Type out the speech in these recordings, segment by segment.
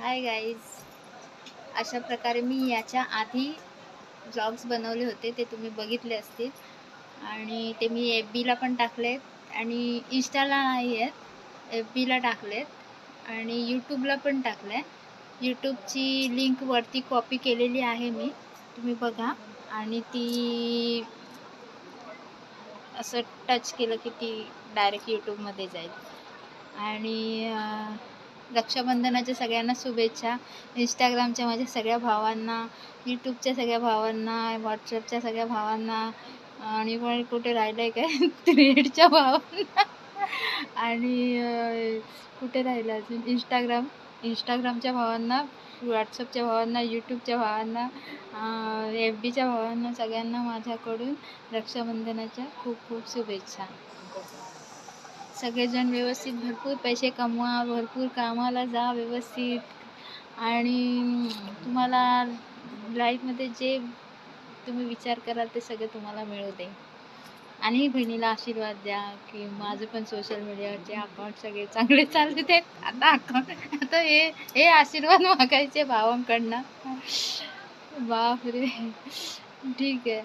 Hi guys. अशा प्रकारे मी याच्या आधी ब्लॉग्स बनवले होते, ते तुम्ही बघितले असतील. आणि ते मी एफ बीला पण टाकलेत आणि इंस्टाला नाही आहेत, एफ बीला टाकलेत आणि यूट्यूबला पण टाकलं आहे. यूट्यूबची लिंक वरती कॉपी केलेली आहे मी, तुम्ही बघा. आणि ती असं टच केलं की ती डायरेक्ट यूट्यूबमध्ये जाईल. आणि रक्षाबंधनाच्या सगळ्यांना शुभेच्छा. इंस्टाग्रामच्या माझ्या सगळ्या भावांना, यूट्यूबच्या सगळ्या भावांना, व्हॉट्सअपच्या सगळ्या भावांना, आणि पण कुठे राहिलं आहे काय थ्रेडच्या भावांना, आणि कुठे राहिलं अजून इंस्टाग्रामच्या भावांना, व्हॉट्सअपच्या भावांना, यूट्यूबच्या भावांना, एफ बीच्या भावांना, सगळ्यांना माझ्याकडून रक्षाबंधनाच्या खूप खूप शुभेच्छा. सगळेजण व्यवस्थित भरपूर पैसे कमवा, भरपूर कामाला जा व्यवस्थित, आणि तुम्हाला लाईफमध्ये जे तुम्ही विचार कराल ते सगळं तुम्हाला मिळू दे. आणि बहिणीला आशीर्वाद द्या की माझं पण सोशल मीडियावरचे अकाउंट सगळे चांगले चालू आहेत. आता हे आशीर्वाद मागायचे भावांकडनं. बापरे, ठीक आहे.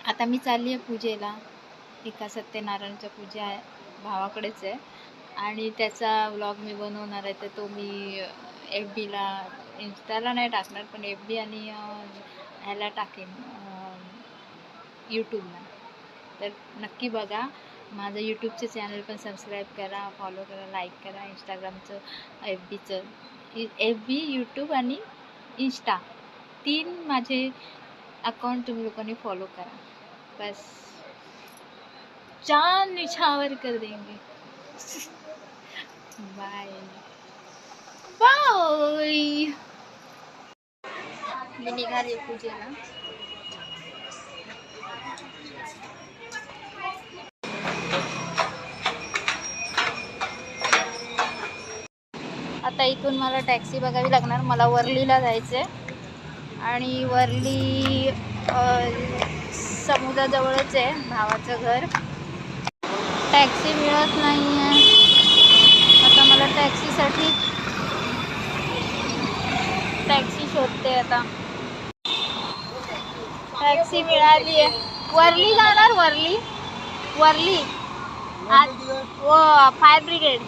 आता मी चालली आहे पूजेला. एका सत्यनारायणच्या पूजा आहे, भावाकडेच आहे, आणि त्याचा व्लॉग मी बनवणार आहे. तर तो मी एफ बीला, इंस्टाला नाही टाकणार, पण एफ बी आणि ह्याला टाकेन, यूट्यूबला. तर नक्की बघा. माझं यूट्यूबचं चॅनल पण सबस्क्राईब करा, फॉलो करा, लाईक करा. इंस्टाग्रामचं, एफ बीचं, एफ बी, यूट्यूब आणि इंस्टा, 3 माझे अकाउंट तुम्ही लोकांनी फॉलो करा. बस चांद निछावर कर देंगे. Bye bye. मी निघाले पूजेला. आता इथून मला टॅक्सी बघावी लागणार. मला वर्लीला जायचं आहे, आणि वर्ली समुद्राजवळच आहे भावाचं घर. टॅक्सी मिळत नाही आहे. आता मला टॅक्सी शोधते. आता टॅक्सी मिळाली आहे. वर्ली जाणार, वर्ली आज फायर ब्रिगेड.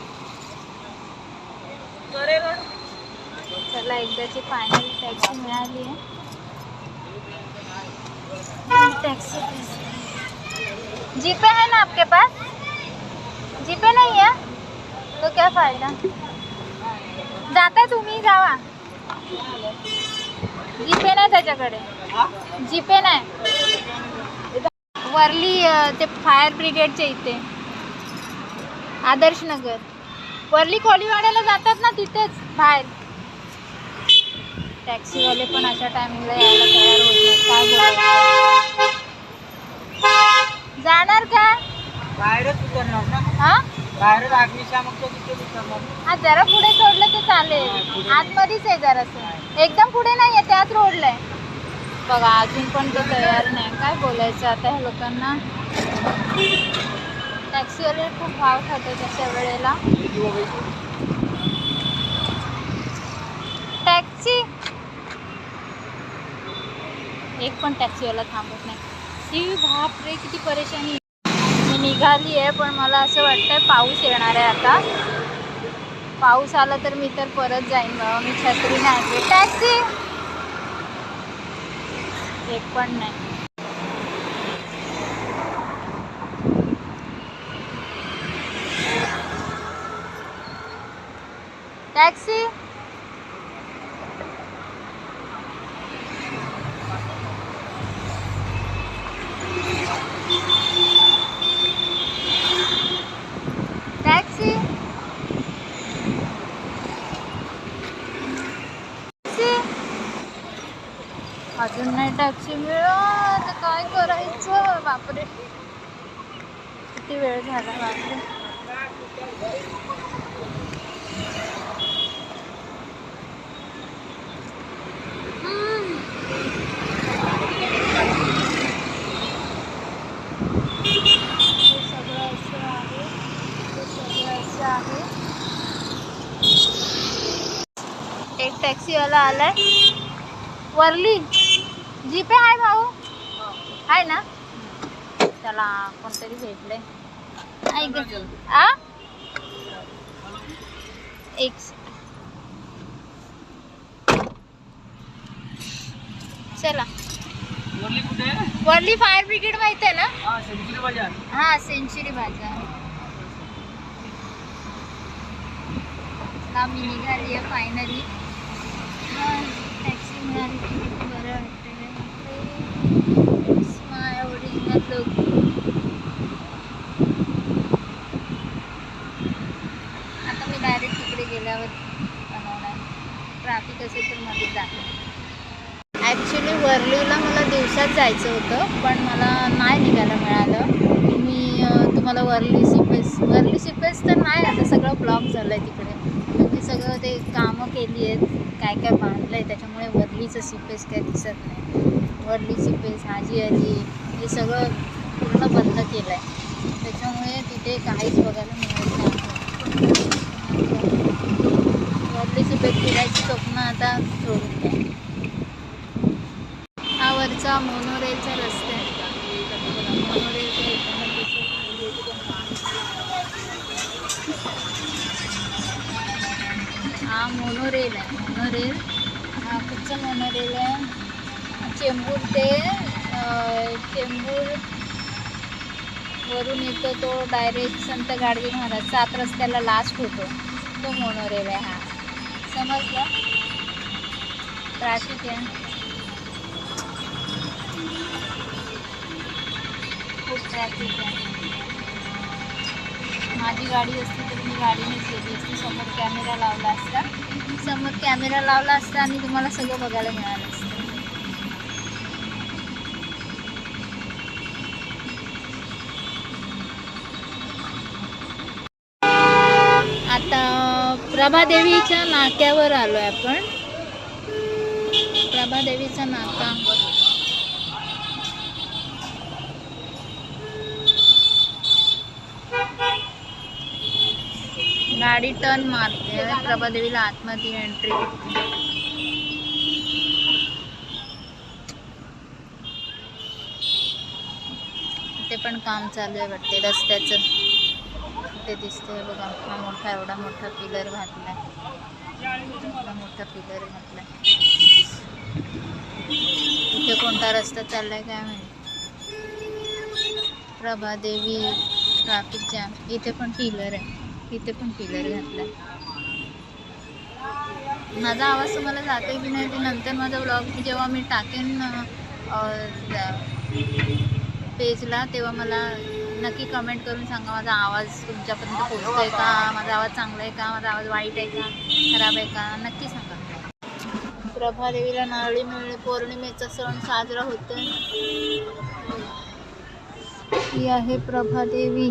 चला, एकदाची फायनल टॅक्सी मिळाली आहे. टैक्सी जीपे है ना आपके पास? जीपे नहीं है तो क्या फायदा. जाता तुम्ही जावा. जीपे नाही त्याच्याकडे, जीपे नाही. वर्ली ते फायर ब्रिगेडच्या इथे, आदर्श नगर. वर्ली कोळीवाड्याला जातात ना, तिथेच बाहेर. टॅक्सीवाले पण अशा टायमिंगला यायला तयार होत नाही. काय बोलायचं. जाणार का? बाहेरच उतरणार ना. हा, बाहेरच अग्निशामकच्या तिथे उतरणार. हा, जरा पुढे सोडलं तर चालेल. आतमध्येच आहे जरासं, एकदम पुढे नाही आहे, त्याच रोडला आहे. बघा, अजून पण तो तयार नाही. काय बोलायचं आता ह्या लोकांना. टॅक्सीवाले खूप भाव खातात अशा वेळेला. टॅक्सी, एक पण टॅक्सीवाला थांबत नाही. ती बापरे, किती परेशानी. मी निघाली आहे, पण मला असं वाटतंय पाऊस येणार आहे आता. पाऊस आला तर मी तर परत जाईन बाबा. मी छत्री नाही. टॅक्सी एक पण नाही. टॅक्सी, टॅक्सी, अजून नाही टॅक्सी मिळत. काय करायचं बापरे, किती वेळ झाला बापरे. सगळं असं आहे. एक टॅक्सीवाला आलाय. वरली जीपे आहे भाऊ, आहे ना? त्याला कोणतरी भेटले. ऐक आ एक चला. वरली फायर ब्रिगेड माहिती आहे ना? हा, सेंचुरी बाजार. आम्ही निघाली आहे फायनली. टॅक्सी मिळाली, किती बरं वाटते. माय ओरिजिनल लोक. आता मी डायरेक्ट तिकडे गेल्यावर बनवणार. ट्रॅफिक असेल तर मध्ये जाते. ॲक्च्युली वरलीला मला दिवसात जायचं होतं, पण मला नाही निघायला मिळालं. मी तुम्हाला वरली सिपेस तर नाही, आता सगळं ब्लॉक झालं आहे तिकडे. मी सगळं ते कामं केली आहेत, काय काय बांधलं आहे, त्याच्यामुळे वरलीचं सिपेस काय दिसत नाही. वरली सिपेस, हाजी अली हे सगळं पूर्ण बंद केलं आहे. त्याच्यामुळे तिथे काहीच बघायला मिळत नाही. वरली सिपेस फिरायची स्वप्न आता सोडून द्या. हा वरचा मोनोरेलचा रस्ता आहे. हा मोनोरेल आहे. मोनोरेल हा कुठचं मोनोरेल आहे? चेंबूर ते चेंबूर वरून येतो तो डायरेक्ट संत गाडगे महाराज 7 रस्त्याला लास्ट होतो, तो मोनोरेल आहे. हा समजलं. ट्रॅफिक आहे, खूप ट्रॅफिक आहे. माझी गाडी असती तर मी गाडीनेच गेली असती. समोर कॅमेरा लावला असता आणि तुम्हाला सगळं बघायला मिळालं असतं. आता प्रभादेवीच्या नाक्यावर आलो आहे आपण. प्रभादेवीचा नाका. गाडी टर्न मारते. प्रभादेवीला आतमध्ये एंट्री. ते पण काम चालू आहे वाटते रस्त्याचं. ते दिसतंय बघा. हा मोठा, एवढा मोठा पिलर घातलाय. इथे कोणता रस्ता चाललाय काय माहिती. Prabhadevi traffic jam. इथे पण पिलर आहे. इथे पण पिलर घातलाय. माझा आवाज तुम्हाला जातोय की नाही ते नंतर माझा ब्लॉग जेव्हा मी टाकेन पेजला, तेव्हा मला नक्की कमेंट करून सांगा माझा आवाज तुमच्यापर्यंत पोहोचतोय का, माझा आवाज चांगला आहे का, माझा आवाज वाईट आहे का, खराब आहे का, नक्की सांगा. प्रभादेवीला नारळी पौर्णिमेचा सण साजरा होतोय. ही आहे प्रभादेवी.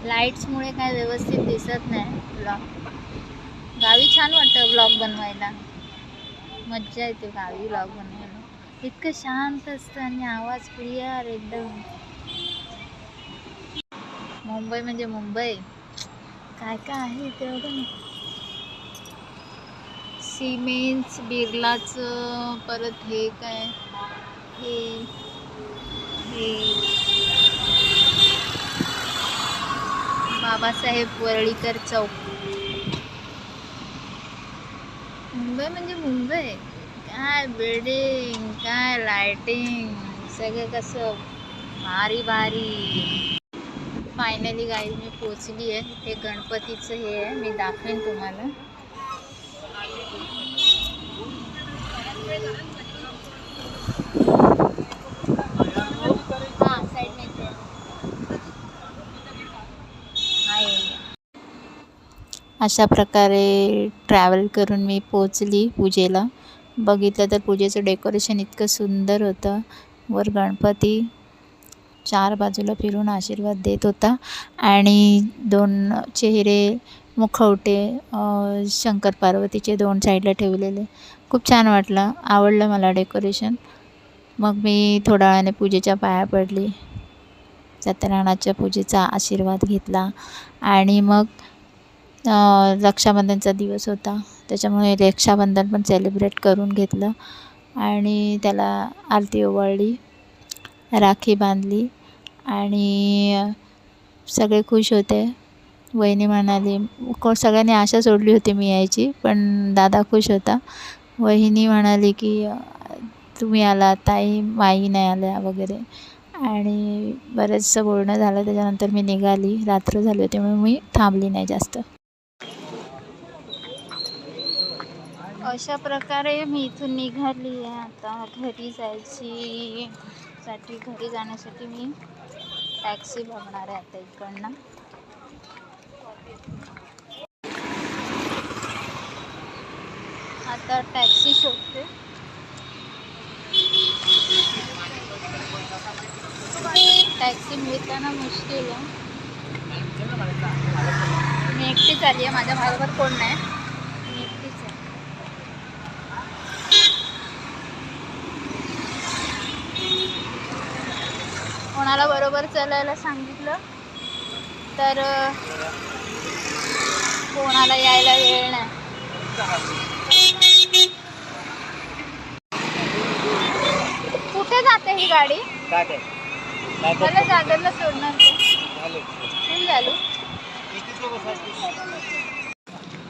लाईट्समुळे काय व्यवस्थित दिसत नाही ब्लॉग. गावी छान वाटतं ब्लॉग बनवायला, मज्जा येते गावी ब्लॉग बनवायला. इतकं शांत असतं आणि आवाज क्लिअर एकदम. मुंबई म्हणजे मुंबई, काय काय आहे इथे बघा ना. सिमेंस, बिर्लाचं, परत हे काय हे बाबासाहेब वरळीकर चौक. मुंबई म्हणजे मुंबई, काय बिल्डिंग, काय लाइटिंग, सगळं कसं भारी भारी. फायनली गाईज मी पोचली आहे. हे गणपतीचं हे आहे, मी दाखवेन तुम्हाला. हां साईड में अशा प्रकारे ट्रॅव्हल करून मी पोचली पूजेला. बघितलं तर पूजेचं डेकोरेशन इतकं सुंदर होतं. वर गणपती 4 बाजूला फिरून आशीर्वाद देत होता आणि 2 चेहरे मुखवटे शंकर पार्वतीचे 2 साईडला ठेवलेले. खूप छान वाटलं, आवडलं मला डेकोरेशन. मग मी थोड्या वेळाने पूजेच्या पाया पडली, सत्यनारायणाच्या पूजेचा आशीर्वाद घेतला आणि मग रक्षाबंधनचा दिवस होता, त्याच्यामुळे रक्षाबंधन पण सेलिब्रेट करून घेतलं आणि त्याला आरती ओवाळली, राखी बांधली आणि सगळे खुश होते. वहिनी म्हणाली, सगळ्यांनी आशा सोडली होती मी यायची, पण दादा खुश होता. वहिनी म्हणाली की तुम्ही आला, ताई माई नाही आल्या वगैरे, आणि बरंचसं बोलणं झालं. त्याच्यानंतर मी निघाली, रात्र झाली होती म्हणून मी थांबली नाही जास्त. अशा प्रकारे मी इथून निघाली आहे. आता घरी जाण्यासाठी मी टॅक्सी बघणार आहे आता इकडनं. आता टॅक्सी शोधते. टॅक्सी मिळताना मुश्किल आहे. मी एकटीच आली आहे, माझ्या बरोबर कोण नाही, मी एकटीच आहे. कोणाला बरोबर चालायला सांगितलं तर कोणाला यायला वेळ नाही. कुठे जाते ही गाडी? मला दादरला सोडणार झालो.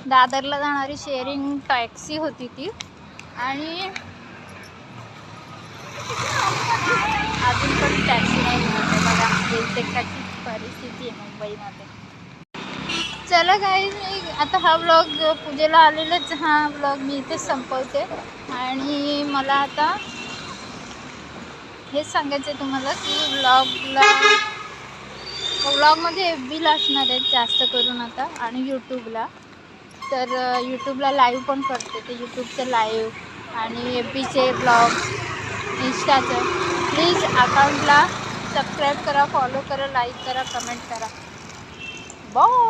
दादरला जाणारी शेअरिंग टॅक्सी होती ती, आणि अजून पण टॅक्सी नाही मिळते. बघा इथे कशी परिस्थिती आहे मुंबईमध्ये. चला गाईज, मी आता हा व्लॉग पूजेला आलेलाच हा व्लॉग मी इथेच संपवते. आणि मला आता हेच सांगायचं आहे तुम्हाला की व्लॉगमध्ये FBला असणार आहेत जास्त करून आता, आणि यूट्यूबला. तर यूट्यूबला लाईव्ह पण करते, ते यूट्यूबचं लाईव्ह आणि FBचे ब्लॉग, इंस्टाचं. प्लीज अकाउंटला सबस्क्राईब करा, फॉलो करा, लाईक करा, कमेंट करा. बाय.